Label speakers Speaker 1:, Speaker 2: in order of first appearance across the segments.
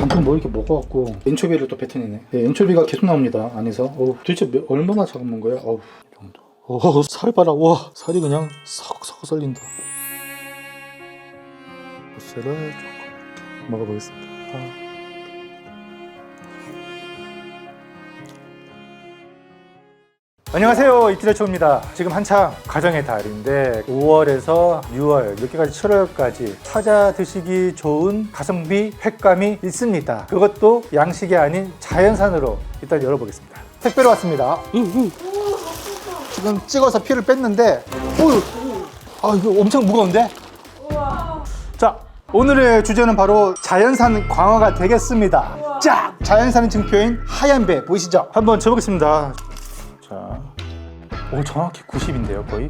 Speaker 1: 방금 뭐 이렇게 먹어갖고 엔초비를 또 뱉어내네. 네, 엔초비가 계속 나옵니다 안에서. 도대체 얼마나 작은 거야? 이 정도. 살 봐라. 와, 살이 그냥 썩 썰린다. 부스를 조금 이렇게 먹어보겠습니다. 안녕하세요, 이티레초입니다. 지금 한창 가정의 달인데 5월에서 6월, 늦게까지 7월까지 찾아 드시기 좋은 가성비 횟감이 있습니다. 그것도 양식이 아닌 자연산으로 일단 열어보겠습니다. 택배로 왔습니다. 지금 찍어서 피를 뺐는데 이거 엄청 무거운데? 자, 오늘의 주제는 바로 자연산 광어가 되겠습니다. 자, 자연산 증표인 하얀 배 보이시죠? 한번 재보겠습니다. 자, 정확히 90인데요, 거의.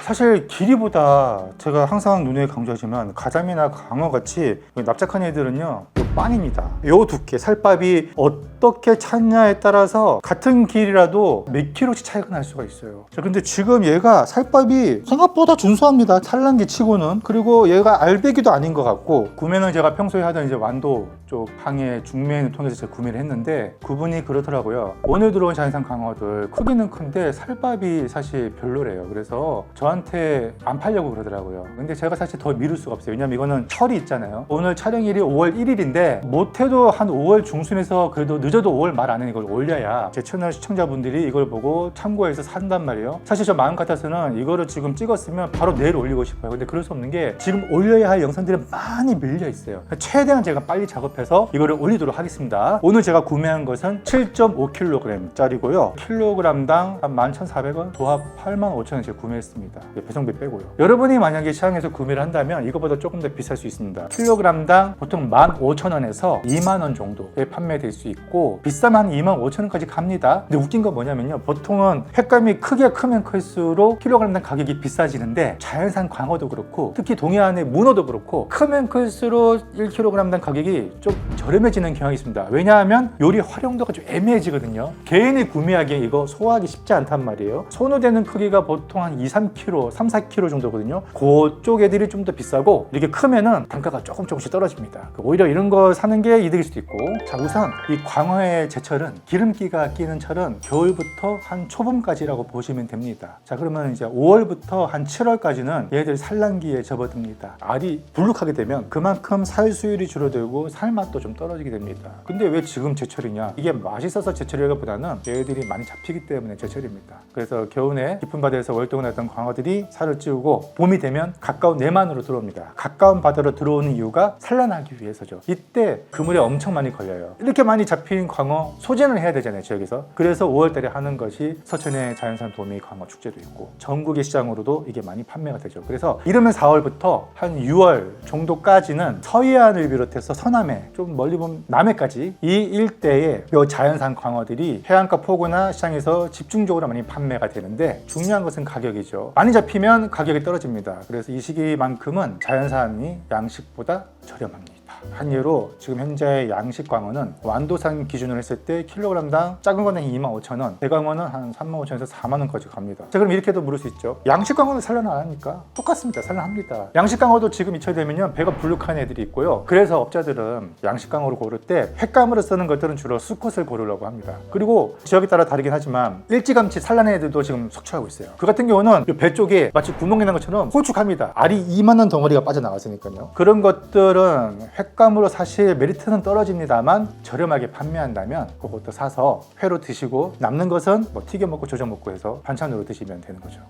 Speaker 1: 사실 길이보다 제가 항상 눈에 강조하지만 가자미나 광어같이 납작한 애들은요, 요 빤입니다. 요 두께, 살밥이 어떻게 찾냐에 따라서 같은 길이라도 몇 킬로씩 차이가 날 수가 있어요. 자, 근데 지금 얘가 살밥이 생각보다 준수합니다. 찰랑기 치고는. 그리고 얘가 알배기도 아닌 것 같고, 구매는 제가 평소에 하던 이제 완도 쪽 항해 중매인을 통해서 제가 구매를 했는데, 그분이 그러더라고요. 오늘 들어온 자연산 광어들 크기는 큰데 살밥이 사실 별로래요. 그래서 저한테 안 팔려고 그러더라고요. 근데 제가 사실 더 미룰 수가 없어요. 왜냐면 이거는 철이 있잖아요. 오늘 촬영일이 5월 1일인데 못해도 한 5월 중순에서, 그래도 늦어도 5월 말 안에 이걸 올려야 제 채널 시청자분들이 이걸 보고 참고해서 산단 말이에요. 사실 저 마음 같아서는 이거를 지금 찍었으면 바로 내일 올리고 싶어요. 근데 그럴 수 없는 게 지금 올려야 할 영상들이 많이 밀려 있어요. 최대한 제가 빨리 작업해서 이거를 올리도록 하겠습니다. 오늘 제가 구매한 것은 7.5kg 짜리고요. 킬로그램당 한 11,400원, 도합 85,000원 제가 구매했습니다. 배송비 빼고요. 여러분이 만약에 시장에서 구매를 한다면 이거보다 조금 더 비쌀 수 있습니다. 킬로그램당 보통 15,000원에서 2만원 정도에 판매될 수 있고, 비싸면 한 25,000원까지 갑니다. 근데 웃긴 건 뭐냐면요, 보통은 횟감이 크게 크면 클수록 킬로그램당 가격이 비싸지는데, 자연산 광어도 그렇고 특히 동해안의 문어도 그렇고 크면 클수록 1kg당 가격이 좀 저렴해지는 경향이 있습니다. 왜냐하면 요리 활용도가 좀 애매해지거든요. 개인이 구매하기에 이거 소화하기 쉽지 않단 말이에요. 손으로 크기가 보통 한 2, 3kg, 3, 4kg 정도거든요. 그쪽 애들이 좀 더 비싸고, 이렇게 크면은 단가가 조금씩 떨어집니다. 오히려 이런 거 사는 게 이득일 수도 있고. 자, 우선 이 광어의 제철은, 기름기가 끼는 철은 겨울부터 한 초봄까지라고 보시면 됩니다. 자, 그러면 이제 5월부터 한 7월까지는 얘들 산란기에 접어듭니다. 알이 불룩하게 되면 그만큼 살 수율이 줄어들고 살맛도 좀 떨어지게 됩니다. 근데 왜 지금 제철이냐? 이게 맛있어서 제철이라기보다는 얘들이 많이 잡히기 때문에 제철입니다. 그래서 겨우내 깊은 바다에서 월동을 했던 광어들이 살을 찌우고, 봄이 되면 가까운 내만으로 들어옵니다. 가까운 바다로 들어오는 이유가 산란하기 위해서죠. 이때 그물에 엄청 많이 걸려요. 이렇게 많이 잡힌 광어 소진을 해야 되잖아요, 지역에서. 그래서 5월달에 하는 것이 서천의 자연산 도미 광어 축제도 있고, 전국의 시장으로도 이게 많이 판매가 되죠. 그래서 이러면 4월부터 한 6월 정도까지는 서해안을 비롯해서 서남해, 좀 멀리 보면 남해까지 이 일대에 이 자연산 광어들이 해안가 포구나 시장에서 집중적으로 많이 판매가 되는데, 중요한 것은 가격이죠. 많이 잡히면 가격이 떨어집니다. 그래서 이 시기만큼은 자연산이 양식보다 저렴합니다. 한 예로 지금 현재 양식 광어는 완도산 기준으로 했을 때 킬로그램당 작은 거는 25,000원, 대광어는 한 35,000원에서 4만원까지 갑니다. 자, 그럼 이렇게도 물을 수 있죠. 양식 광어는 산란 안 하니까 똑같습니다. 산란합니다. 양식 광어도 지금 이철 되면요, 배가 불룩한 애들이 있고요. 그래서 업자들은 양식 광어를 고를 때 횟감으로 쓰는 것들은 주로 수컷을 고르려고 합니다. 그리고 지역에 따라 다르긴 하지만 일찌감치 산란한 애들도 지금 속출하고 있어요. 그 같은 경우는 배 쪽에 마치 구멍이 난 것처럼 홀쭉합니다. 알이 이만한 덩어리가 빠져나갔으니까요. 그런 것들은 횟감으로 사실 메리트는 떨어집니다만, 저렴하게 판매한다면 그것도 사서 회로 드시고, 남는 것은 뭐 튀겨 먹고 조져 먹고 해서 반찬으로 드시면 되는 거죠.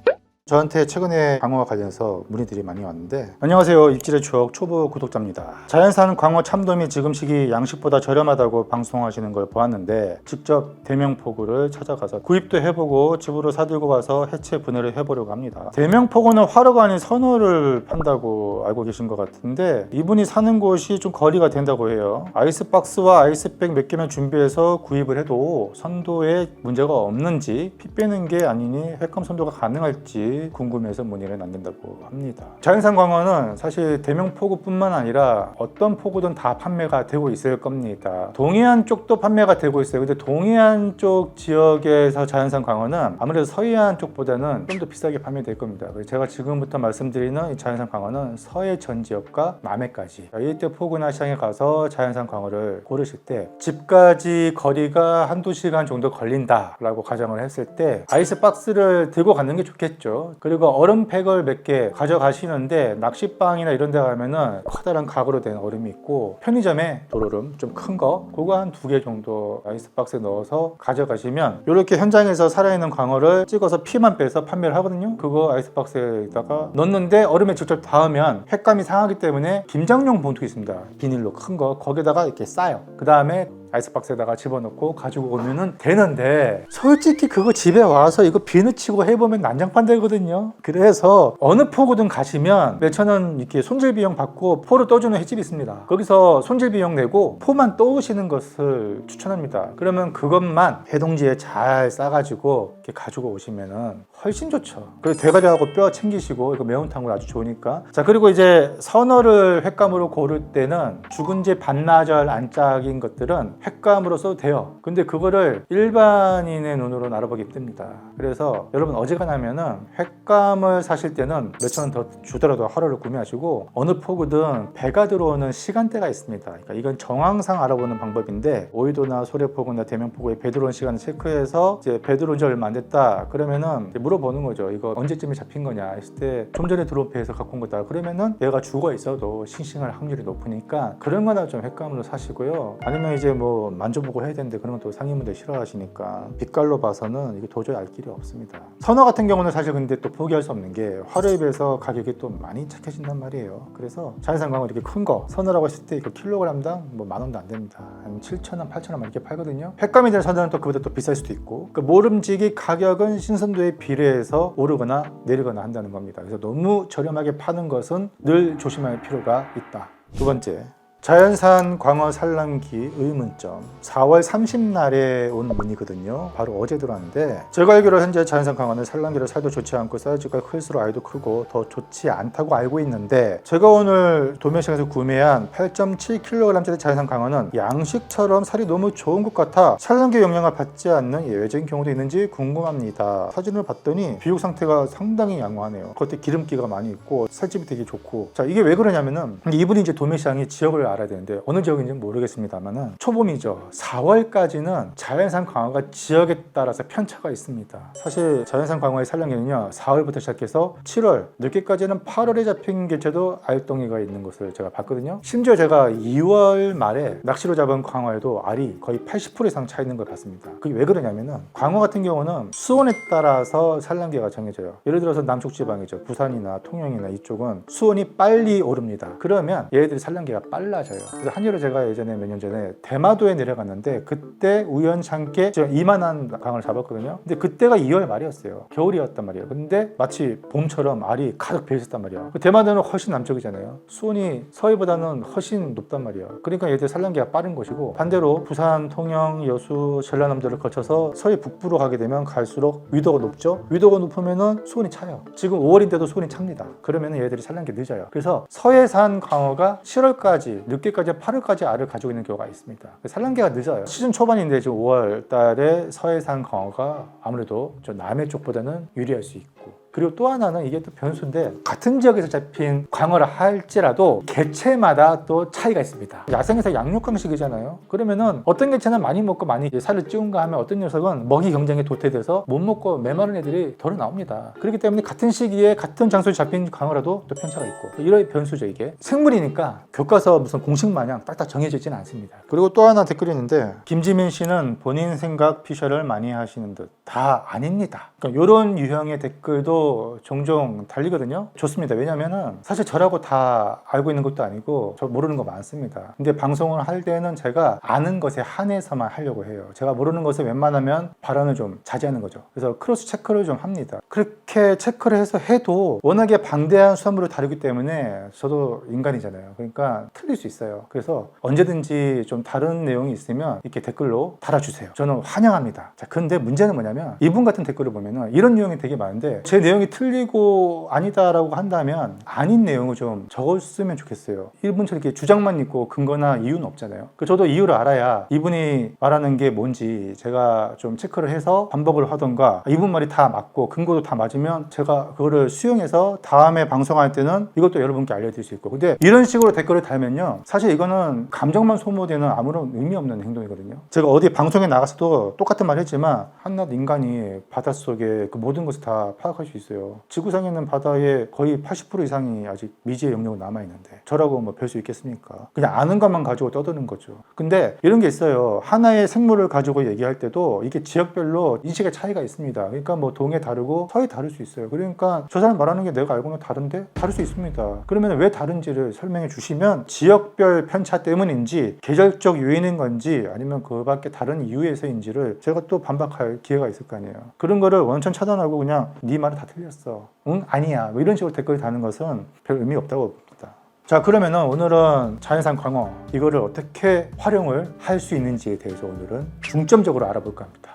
Speaker 1: 저한테 최근에 광어와 관련해서 문의들이 많이 왔는데, 안녕하세요, 입질의 추억 초보 구독자입니다. 자연산 광어 참돔이 지금 시기 양식보다 저렴하다고 방송하시는 걸 보았는데, 직접 대명포구를 찾아가서 구입도 해보고 집으로 사들고 가서 해체 분해를 해보려고 합니다. 대명포구는 화로가 아닌 선어를 판다고 알고 계신 것 같은데, 이분이 사는 곳이 좀 거리가 된다고 해요. 아이스박스와 아이스백 몇 개만 준비해서 구입을 해도 선도에 문제가 없는지, 피 빼는 게 아니니 횟감 선도가 가능할지 분들이 궁금해서 문의를 남긴다고 합니다. 자연산 광어는 사실 대명포구뿐만 아니라 어떤 포구든 다 판매가 되고 있을 겁니다. 동해안 쪽도 판매가 되고 있어요. 근데 동해안 쪽 지역에서 자연산 광어는 아무래도 서해안 쪽보다는 좀 더 비싸게 판매될 겁니다. 그래서 제가 지금부터 말씀드리는 이 자연산 광어는 서해 전 지역과 남해까지 이때 포구나 시장에 가서 자연산 광어를 고르실 때 집까지 거리가 한두 시간 정도 걸린다라고 가정을 했을 때 아이스박스를 들고 가는 게 좋겠죠. 그리고 얼음팩을 몇 개 가져가시는데 낚시방이나 이런 데 가면은 커다란 각으로 된 얼음이 있고 편의점에 돌얼음 좀 큰 거 그거 한 2개 정도 아이스박스에 넣어서 가져가시면 이렇게 현장에서 살아있는 광어를 찍어서 피만 빼서 판매를 하거든요. 그거 아이스박스에다가 넣는데 얼음에 직접 닿으면 횟감이 상하기 때문에 김장용 봉투 있습니다. 비닐로 큰 거 거기다가 이렇게 싸요. 그 다음에 아이스박스에다가 집어넣고 가지고 오면은 되는데 솔직히 그거 집에 와서 이거 비누치고 해보면 난장판 되거든요. 그래서 어느 포구든 가시면 몇천 원 이렇게 손질 비용 받고 포를 떠주는 횟집이 있습니다. 거기서 손질 비용 내고 포만 떠오시는 것을 추천합니다. 그러면 그것만 해동지에 잘 싸가지고 이렇게 가지고 오시면은 훨씬 좋죠. 그리고 대가리하고 뼈 챙기시고 이거 매운탕으로 아주 좋으니까. 자, 그리고 이제 선어를 횟감으로 고를 때는 죽은지 반나절 안짝인 것들은 횟감으로 써도 돼요. 근데 그거를 일반인의 눈으로는 알아보기 힘듭니다. 그래서 여러분 어지간하면은 횟감을 사실 때는 몇천 원 더 주더라도 하루를 구매하시고 어느 포구든 배가 들어오는 시간대가 있습니다. 그러니까 이건 정황상 알아보는 방법인데 오이도나 소래포구나 대명포구에 배 들어온 시간을 체크해서 이제 배 들어온 지 얼마 안 됐다 그러면은 물어보는 거죠. 이거 언제쯤에 잡힌 거냐 했을 때 좀 전에 들어온 배에서 갖고 온 거다 그러면은 얘가 죽어 있어도 싱싱할 확률이 높으니까 그런 거나 좀 횟감으로 사시고요. 아니면 이제 뭐 만져보고 해야 되는데 그런 것도 상인분들 싫어하시니까 빛깔로 봐서는 이게 도저히 알 길이 없습니다. 선어 같은 경우는 사실 근데 또 포기할 수 없는 게 화로에 비해서 가격이 또 많이 착해진단 말이에요. 그래서 자연산 광어 이렇게 큰 거 선어라고 했을 때 이거 킬로그램당 뭐 10,000원도 안 됩니다. 한 7,000원, 8,000원 이렇게 팔거든요. 횟감이 된 선어는 또 그보다 또 비쌀 수도 있고 그 모름지기 가격은 신선도에 비례해서 오르거나 내리거나 한다는 겁니다. 그래서 너무 저렴하게 파는 것은 늘 조심할 필요가 있다. 두 번째, 자연산 광어 산란기 의문점 4월 30날에 온 문이거든요. 바로 어제 들어왔는데 제가 알기로 현재 자연산 광어는 산란기를 살도 좋지 않고 사이즈가 클수록 알도 크고 더 좋지 않다고 알고 있는데 제가 오늘 도매시장에서 구매한 8.7kg짜리 자연산 광어는 양식처럼 살이 너무 좋은 것 같아 산란기 영향을 받지 않는 예외적인 경우도 있는지 궁금합니다. 사진을 봤더니 비육 상태가 상당히 양호하네요. 겉에 기름기가 많이 있고 살집이 되게 좋고 자 이게 왜 그러냐면은 이분이 이제 도매시장이 지역을 알아야 되는데 어느 지역인지는 모르겠습니다만은 초봄이죠. 4월까지는 자연산 광어가 지역에 따라서 편차가 있습니다. 사실 자연산 광어의 산란기는요 4월부터 시작해서 7월 늦게까지는 8월에 잡힌 개체도 알덩이가 있는 것을 제가 봤거든요. 심지어 제가 2월 말에 낚시로 잡은 광어에도 알이 거의 80% 이상 차 있는 걸 봤습니다. 그게 왜 그러냐면은 광어 같은 경우는 수온에 따라서 산란기가 정해져요. 예를 들어서 남쪽 지방이죠. 부산이나 통영이나 이쪽은 수온이 빨리 오릅니다. 그러면 얘네들이 산란기가 빨라져요. 그래서 한여름 제가 예전에 몇 년 전에 대마도에 내려갔는데 그때 우연찮게 제가 이만한 광어를 잡았거든요. 근데 그때가 2월 말이었어요. 겨울이었단 말이에요. 근데 마치 봄처럼 알이 가득 배어 있었단 말이에요. 대마도는 훨씬 남쪽이잖아요. 수온이 서해보다는 훨씬 높단 말이에요. 그러니까 얘들 산란기가 빠른 것이고 반대로 부산, 통영, 여수, 전라남도를 거쳐서 서해 북부로 가게 되면 갈수록 위도가 높죠. 위도가 높으면은 수온이 차요. 지금 5월인데도 수온이 찹니다. 그러면은 얘들이 산란기 늦어요. 그래서 서해산 광어가 7월까지 늦게까지 8월까지 알을 가지고 있는 경우가 있습니다. 산란기가 늦어요. 시즌 초반인데 지금 5월 달에 서해산 광어가 아무래도 좀 남해 쪽보다는 유리할 수 있고 그리고 또 하나는 이게 또 변수인데 같은 지역에서 잡힌 광어를 할지라도 개체마다 또 차이가 있습니다. 야생에서 양육강식이잖아요. 그러면은 어떤 개체는 많이 먹고 많이 살을 찌운가 하면 어떤 녀석은 먹이 경쟁에 도태돼서 못 먹고 메마른 애들이 덜어 나옵니다. 그렇기 때문에 같은 시기에 같은 장소에 잡힌 광어라도 또 편차가 있고 이런 변수죠. 이게 생물이니까 교과서 무슨 공식 마냥 딱딱 정해져 있지는 않습니다. 그리고 또 하나 댓글이 있는데 김지민 씨는 본인 생각 피셜을 많이 하시는 듯 다 아닙니다. 그러니까 이런 유형의 댓글도 종종 달리거든요. 좋습니다. 왜냐면은 사실 저라고 다 알고 있는 것도 아니고 저 모르는 거 많습니다. 근데 방송을 할 때는 제가 아는 것에 한해서만 하려고 해요. 제가 모르는 것을 웬만하면 발언을 좀 자제하는 거죠. 그래서 크로스 체크를 좀 합니다. 그렇게 체크를 해서 해도 워낙에 방대한 수산물을 다루기 때문에 저도 인간이잖아요. 그러니까 틀릴 수 있어요. 그래서 언제든지 좀 다른 내용이 있으면 이렇게 댓글로 달아주세요. 저는 환영합니다. 자, 근데 문제는 뭐냐면 이분 같은 댓글을 보면은 이런 유형이 되게 많은데 제 내용 내용이 틀리고 아니다라고 한다면 아닌 내용을 좀 적었으면 좋겠어요. 이분처럼 이렇게 주장만 있고 근거나 이유는 없잖아요. 저도 이유를 알아야 이분이 말하는 게 뭔지 제가 좀 체크를 해서 반복을 하던가, 이분 말이 다 맞고 근거도 다 맞으면 제가 그거를 수용해서 다음에 방송할 때는 이것도 여러분께 알려드릴 수 있고. 근데 이런 식으로 댓글을 달면요, 사실 이거는 감정만 소모되는 아무런 의미 없는 행동이거든요. 제가 어디 방송에 나가서도 똑같은 말 했지만 한낱 인간이 바닷속에 그 모든 것을 다 파악할 수 있어요. 지구상에 있는 바다의 거의 80% 이상이 아직 미지의 영역으로 남아있는데 저라고 뭐 별 수 있겠습니까? 그냥 아는 것만 가지고 떠드는 거죠. 근데 이런 게 있어요. 하나의 생물을 가지고 얘기할 때도 이게 지역별로 인식의 차이가 있습니다. 그러니까 뭐 동해 다르고 서해 다를 수 있어요. 그러니까 저 사람 말하는 게 내가 알고는 다른데 다를 수 있습니다. 그러면 왜 다른지를 설명해 주시면 지역별 편차 때문인지 계절적 요인인 건지 아니면 그 밖에 다른 이유에서인지를 제가 또 반박할 기회가 있을 거 아니에요. 그런 거를 원천 차단하고 그냥 네 말은 다 틀렸어, 응? 아니야, 뭐 이런 식으로 댓글이 다는 것은 별 의미 없다고 봅니다. 자, 그러면은 오늘은 자연산 광어 이거를 어떻게 활용을 할 수 있는지에 대해서 오늘은 중점적으로 알아볼까 합니다.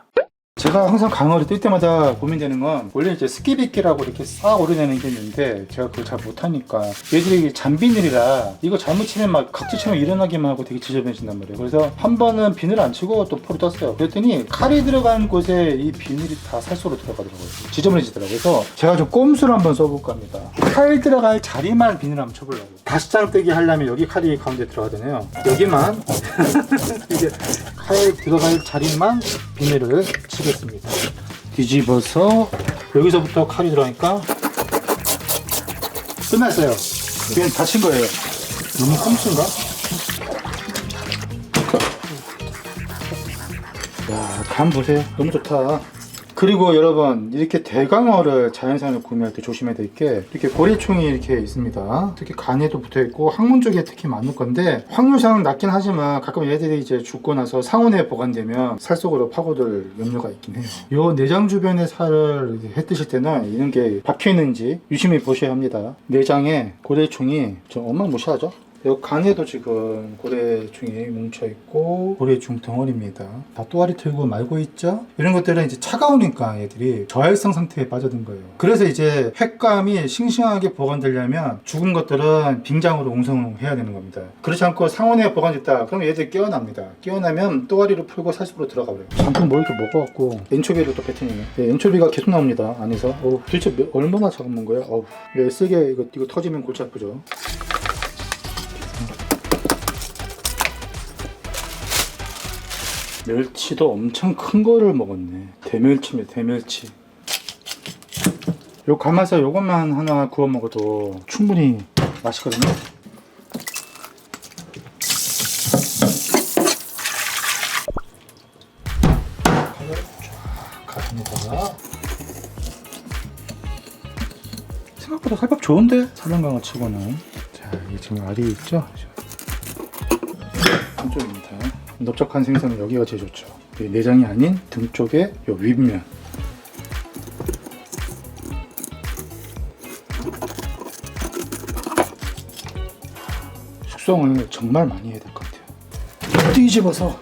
Speaker 1: 제가 항상 강어를 뜰 때마다 고민되는 건, 원래 이제 스키비끼라고 이렇게 싹 오르내는 게 있는데 제가 그걸 잘 못하니까 얘들이 잔비늘이라 이거 잘못 치면 막 각지처럼 일어나기만 하고 되게 지저분해진단 말이에요. 그래서 한 번은 비늘 안 치고 또 포를 떴어요. 그랬더니 칼이 들어간 곳에 이 비늘이 다 살소로 들어가더라고요. 지저분해지더라고요. 그래서 제가 좀 꼼수를 한번 써볼까 합니다. 칼 들어갈 자리만 비늘 한번 쳐보려고. 다시장 뜨기 하려면 여기 칼이 가운데 들어가잖아요. 여기만 이제 칼 들어갈 자리만 비늘을 치겠습니다. 뒤집어서 여기서부터 칼이 들어가니까 끝났어요. 그냥 다친 거예요. 너무 꼼수인가? 야, 감 보세요. 너무 좋다. 그리고 여러분, 이렇게 대강어를 자연산으로 구매할 때 조심해야 될 게, 이렇게 고래총이 이렇게 있습니다. 특히 간에도 붙어 있고 항문 쪽에 특히 많을 건데, 확률상 낮긴 하지만 가끔 얘들이 이제 죽고 나서 상온에 보관되면 살 속으로 파고들 염려가 있긴 해요. 요 내장 주변에 살을 해 뜨실 때는 이런 게 박혀 있는지 유심히 보셔야 합니다. 내장에 고래총이 좀 어마무시하죠? 이 간에도 지금 고래충이 뭉쳐있고, 고래충 덩어리입니다. 다 또아리 털고 말고 있죠? 이런 것들은 이제 차가우니까 얘들이 저활성 상태에 빠져든 거예요. 그래서 이제 횟감이 싱싱하게 보관되려면 죽은 것들은 빙장으로 웅성해야 되는 겁니다. 그렇지 않고 상온에 보관됐다 그럼 얘들이 깨어납니다. 깨어나면 또아리로 풀고 살수로 들어가 버려요. 잠깐 뭐 이렇게 먹어갖고 엔초비를 또 뱉으네요. 네, 엔초비가 계속 나옵니다, 안에서. 도대체 얼마나 작은 건 거야? 쓰게 이거 터지면 골치 아프죠. 멸치도 엄청 큰 거를 먹었네. 대멸치입니다, 대멸치. 요 감아서 요것만 하나 구워 먹어도 충분히 맛있거든요. 쫙 가집니다. 생각보다 살밥 좋은데? 산란강어 치고는. 자, 이게 지금 알이 있죠? 한쪽입니다. 넓적한 생선은 여기가 제일 좋죠. 내장이 아닌 등 쪽에 요 윗면. 숙성을 정말 많이 해야 될 것 같아요. 뒤집어서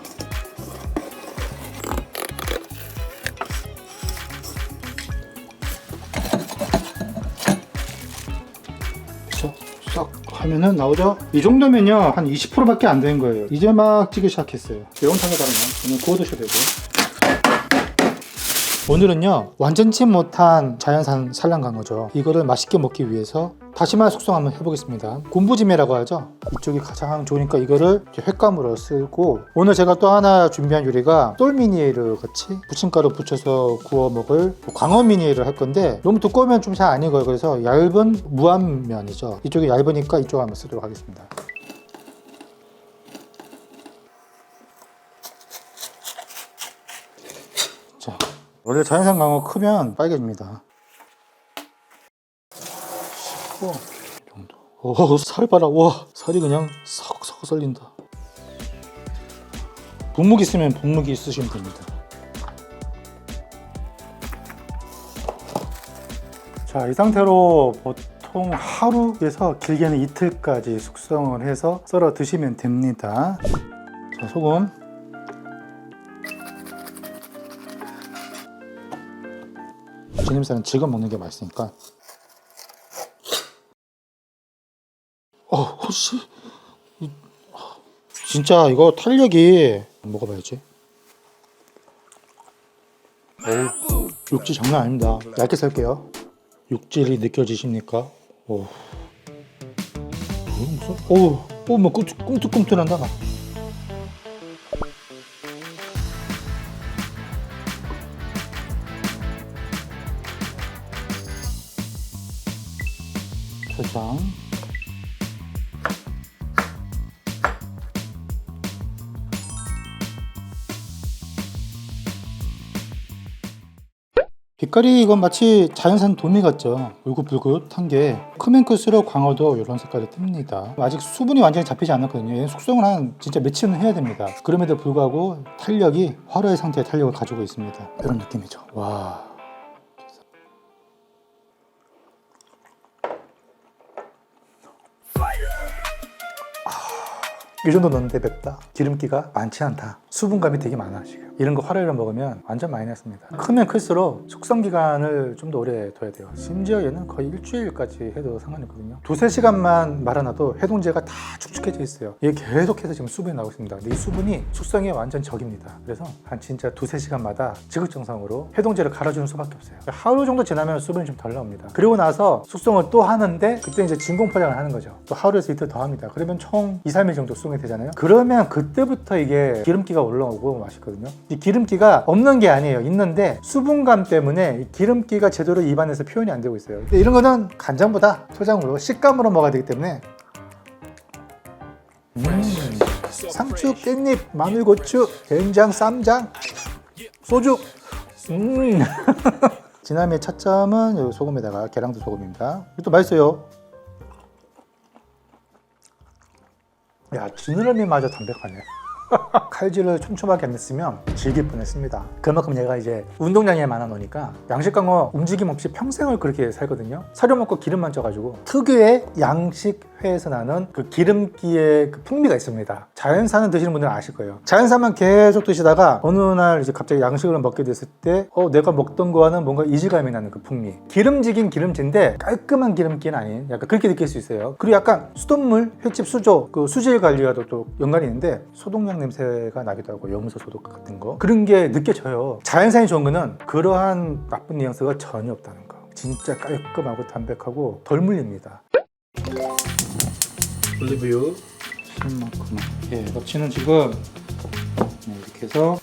Speaker 1: 쏙 하면은 나오죠? 이 정도면요 한 20%밖에 안 되는 거예요. 이제 막 찌기 시작했어요. 매운탕에 다르면 그냥 구워 드셔도 되고. 오늘은요 완전치 못한 자연산 산란강어죠. 이거를 맛있게 먹기 위해서 다시마 숙성 한번 해보겠습니다. 곰부지매라고 하죠. 이쪽이 가장 좋으니까 이거를 횟감으로 쓰고, 오늘 제가 또 하나 준비한 요리가 똘미니에르 같이 부침가루 붙여서 구워 먹을 광어 미니에르를 할 건데, 너무 두꺼우면 좀 잘 안 익어요. 그래서 얇은 무안면이죠. 이쪽이 얇으니까 이쪽 한번 쓰도록 하겠습니다. 자, 원래 자연산 강어 크면 빨개집니다. 이 정도. 오, 살 봐라. 와, 살이 그냥 썩썩 썰린다. 분무기 있으면 분무기 쓰시면 됩니다. 자, 이 상태로 보통 하루에서 길게는 이틀까지 숙성을 해서 썰어 드시면 됩니다. 자, 소금. 지님살은 지금 먹는 게 맛있으니까. 혹시 진짜 이거 탄력이 먹어봐야지. 육질 장난 아닙니다. 얇게 썰게요. 육질이 느껴지십니까? 뭐 꿈틀꿈틀한다. 초장. 빛깔이 이건 마치 자연산 도미 같죠. 울긋불긋한 게 크면 클수록 광어도 이런 색깔이 뜹니다. 아직 수분이 완전히 잡히지 않았거든요. 숙성을 한 진짜 며칠은 해야 됩니다. 그럼에도 불구하고 탄력이 화로의 상태의 탄력을 가지고 있습니다. 이런 느낌이죠. 와. 이 정도 넣는데 맵다. 기름기가 많지 않다. 수분감이 되게 많아 지금. 이런 거 화로를 먹으면 완전 마이너스입니다. 크면 클수록 숙성 기간을 좀 더 오래 둬야 돼요. 심지어 얘는 거의 일주일까지 해도 상관이 없거든요. 2~3시간만 말아놔도 해동제가 다 축축해져 있어요. 얘 계속해서 지금 수분이 나오고 있습니다. 근데 이 수분이 숙성에 완전 적입니다. 그래서 한 진짜 2~3시간마다 지극정성으로 해동제를 갈아주는 수밖에 없어요. 하루 정도 지나면 수분이 좀 덜 나옵니다. 그리고 나서 숙성을 또 하는데 그때 이제 진공 포장을 하는 거죠. 또 하루에서 이틀 더 합니다. 그러면 총 2~3일 정도 숙성이 되잖아요. 그러면 그때부터 이게 기름기가 올라오고 맛있거든요. 이 기름기가 없는 게 아니에요. 있는데 수분감 때문에 이 기름기가 제대로 입안에서 표현이 안 되고 있어요. 근데 이런 거는 간장보다 초장으로 식감으로 먹어야 되기 때문에 상추, 깻잎, 마늘, 고추, 된장, 쌈장, 소주. 진함의 차점은 여기 소금에다가 계량도 소금입니다. 이것도 맛있어요. 야, 지느러미마저 담백하네. 칼질을 촘촘하게 안 했으면 질길 뻔했습니다. 그만큼 얘가 이제 운동량이 많아 놓으니까 양식광어 움직임 없이 평생을 그렇게 살거든요. 사료 먹고 기름만 쪄가지고 특유의 양식회에서 나는 그 기름기의 그 풍미가 있습니다. 자연산을 드시는 분들은 아실 거예요. 자연산만 계속 드시다가 어느 날 이제 갑자기 양식을 먹게 됐을 때 내가 먹던 거와는 뭔가 이질감이 나는 그 풍미. 기름지긴 기름진데 깔끔한 기름기는 아닌 약간 그렇게 느낄 수 있어요. 그리고 약간 수돗물, 횟집 수조, 그 수질 관리와도 또 연관이 있는데 소독약 냄새가 나기도 하고 염소 소독 같은 거 그런 게 느껴져요. 자연산이 좋은 거는 그러한 나쁜 뉘앙스가 전혀 없다는 거. 진짜 깔끔하고 담백하고 덜 물립니다. 올리브유 10만큼. 납치는 지금 이렇게 해서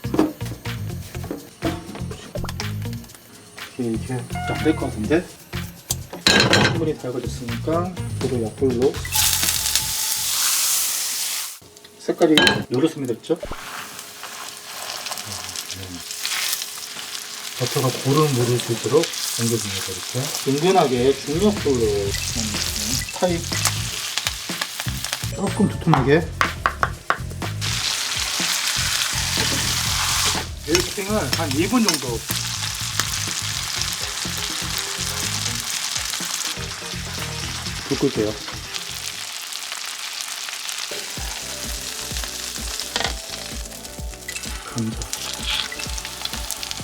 Speaker 1: 이게 안 될 것 같은데 충분히 달궈졌으니까 저도 약불로 색깔이 요렇습니다. 됐죠? 버터가 고루무를 수 있도록 옮겨줍니다. 이렇게 은근하게 중력불로 타입 조금 두툼하게 에어스팅을 한 2분 정도 불 끌게요. 감자,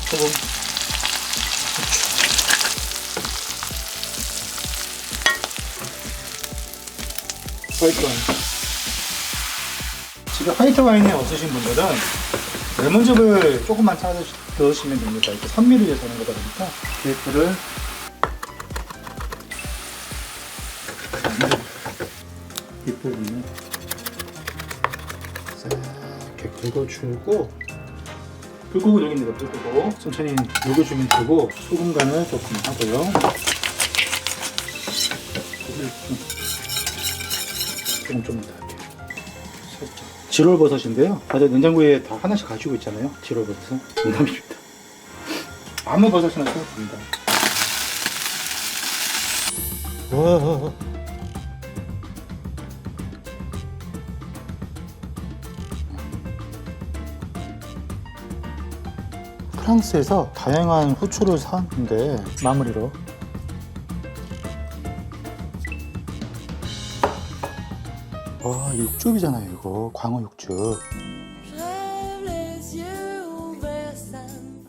Speaker 1: 소금, 화이트 와인. 집에 화이트 와인이 없으신 분들은 레몬즙을 조금만 타 넣으시면 됩니다. 이렇게 산미를 위해서 하는 거다 보니까 그레이프를 뒷부분을 이렇게 긁어주고 불고기 여기입니다. 불고기 천천히 녹여주면 되고 소금 간을 조금 하고요. 조금 더 할게요. 살짝. 지롤버섯인데요. 다들 냉장고에 다 하나씩 가지고 있잖아요. 지롤버섯은 농담입니다. 아무 버섯이나 써도 됩니다. 와. 프랑스에서 다양한 후추를 사왔는데 마무리로 와, 육즙이잖아요. 이거 광어 육즙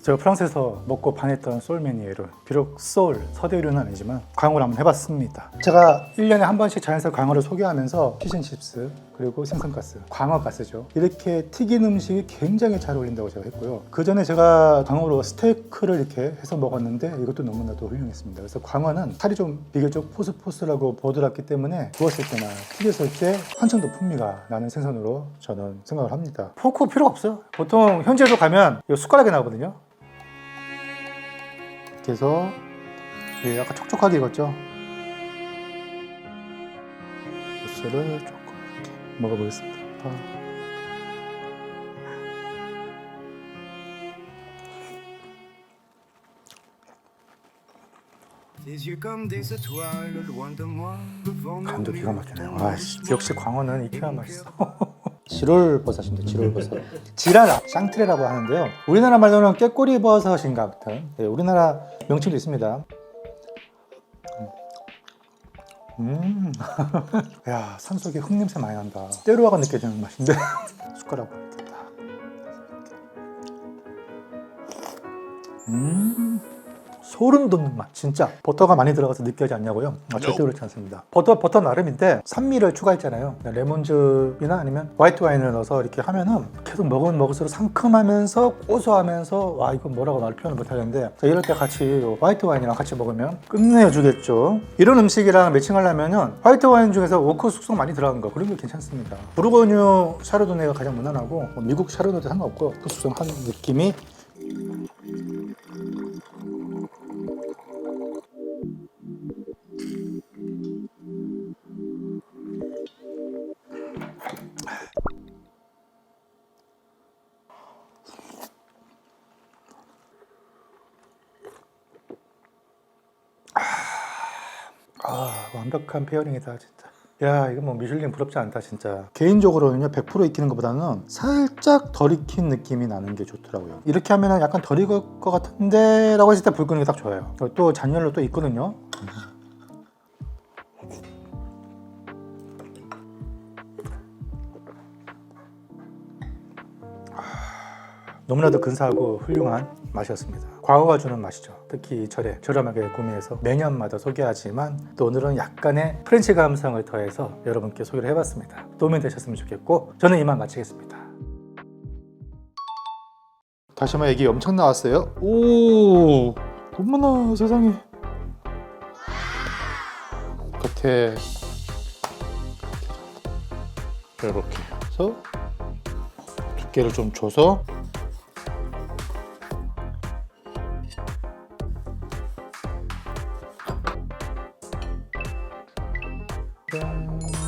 Speaker 1: 제가 프랑스에서 먹고 반했던 소울 메뉴를 비록 소울 서대 요리는 아니지만 강어를 한번 해봤습니다. 제가 1년에 한 번씩 자연스레 강어를 소개하면서 피쉬앤칩스 그리고 생선가스, 광어가스죠. 이렇게 튀긴 음식이 굉장히 잘 어울린다고 제가 했고요. 그 전에 제가 광어로 스테이크를 이렇게 해서 먹었는데 이것도 너무나도 훌륭했습니다. 그래서 광어는 살이 좀 비교적 포슬포슬하고 보드랍기 때문에 구웠을 때나 튀겼을 때 한층 더 풍미가 나는 생선으로 저는 생각을 합니다. 포크 필요 없어요. 보통 현지에도 가면 이 숟가락이 나오거든요. 그래서 약간 촉촉하게 익었죠. 소스를 조금 이렇게 먹어보겠습니다. 간도 기가 막히네요. 역시 광어는 익혀야 맛있어. 지롤버섯인데, 지롤버섯. 지랄 샹트레라고 하는데요. 우리나라 말로는 꾀꼬리 버섯인가 같은, 네, 우리나라 명칭도 있습니다. 야, 산속에 흙냄새 많이 난다. 때로와가 느껴지는 맛인데. 숟가락으로 이렇게 딱. 소름 돋는 맛, 진짜. 버터가 많이 들어가서 느끼하지 않냐고요? 절대 그렇지 않습니다. 버터 나름인데 산미를 추가했잖아요. 레몬즙이나 아니면 화이트 와인을 넣어서 이렇게 하면은 계속 먹으면 먹을수록 상큼하면서 고소하면서, 와, 이건 뭐라고 말 표현을 못하겠는데, 자, 이럴 때 같이 화이트 와인이랑 같이 먹으면 끝내주겠죠. 이런 음식이랑 매칭하려면은 화이트 와인 중에서 오크 숙성 많이 들어간 거, 그런 게 괜찮습니다. 부르고뉴 샤르도네가 가장 무난하고 미국 샤르도네도 상관없고 오크 숙성한 느낌이. 완벽한 페어링이다 진짜. 야, 이거 뭐 미슐린 부럽지 않다 진짜. 개인적으로는요, 100% 익히는 것보다는 살짝 덜 익힌 느낌이 나는 게 좋더라고요. 이렇게 하면 약간 덜 익을 것 같은데 라고 했을 때 불 끄는 게 딱 좋아요. 또 잔열로 또 있거든요. 너무나도 근사하고 훌륭한 맛이었습니다. 광어가 주는 맛이죠. 특히 이 철에 저렴하게 구매해서 매년마다 소개하지만 또 오늘은 약간의 프렌치 감성을 더해서 여러분께 소개를 해봤습니다. 도움이 되셨으면 좋겠고 저는 이만 마치겠습니다. 다시마 얘기 엄청 나왔어요. 오, 어머나 세상에. 겉에 이렇게 해서 두께를 좀 줘서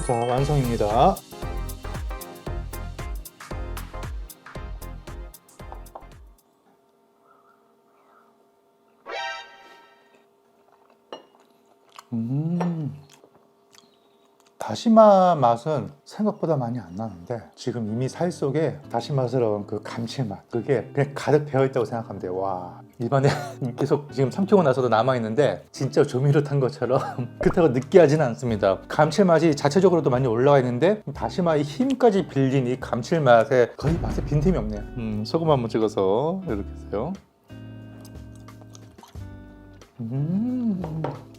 Speaker 1: 자, 완성입니다. 다시마 맛은 생각보다 많이 안 나는데 지금 이미 살 속에 다시마스러운 그 감칠맛, 그게 그냥 가득 배어있다고 생각하면 돼요. 와, 입안에 계속 지금 삼키고 나서도 남아있는데 진짜 조미료 탄 것처럼 그렇다고 느끼하지는 않습니다. 감칠맛이 자체적으로도 많이 올라와 있는데 다시마의 힘까지 빌린 이 감칠맛에 거의 맛에 빈틈이 없네요. 소금 한번 찍어서 이렇게 해서요.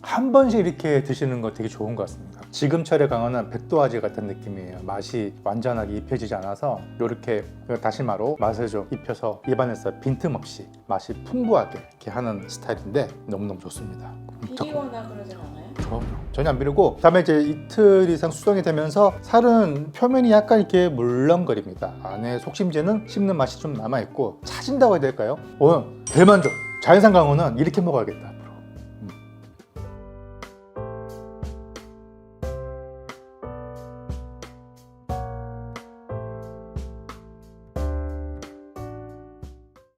Speaker 1: 한 번씩 이렇게 드시는 거 되게 좋은 것 같습니다. 지금철의 강어는 백도아지 같은 느낌이에요. 맛이 완전하게 입혀지지 않아서 이렇게 다시마로 맛을 좀 입혀서 입안에서 빈틈없이 맛이 풍부하게 이렇게 하는 스타일인데 너무너무 좋습니다.
Speaker 2: 비리거나 그러진 않아요?
Speaker 1: 전혀 안 비리고, 다음에 이제 이틀 이상 숙성이 되면서 살은 표면이 약간 이렇게 물렁거립니다. 안에 속심제는 씹는 맛이 좀 남아있고 차진다고 해야 될까요? 대만족! 자연산 강어는 이렇게 먹어야겠다.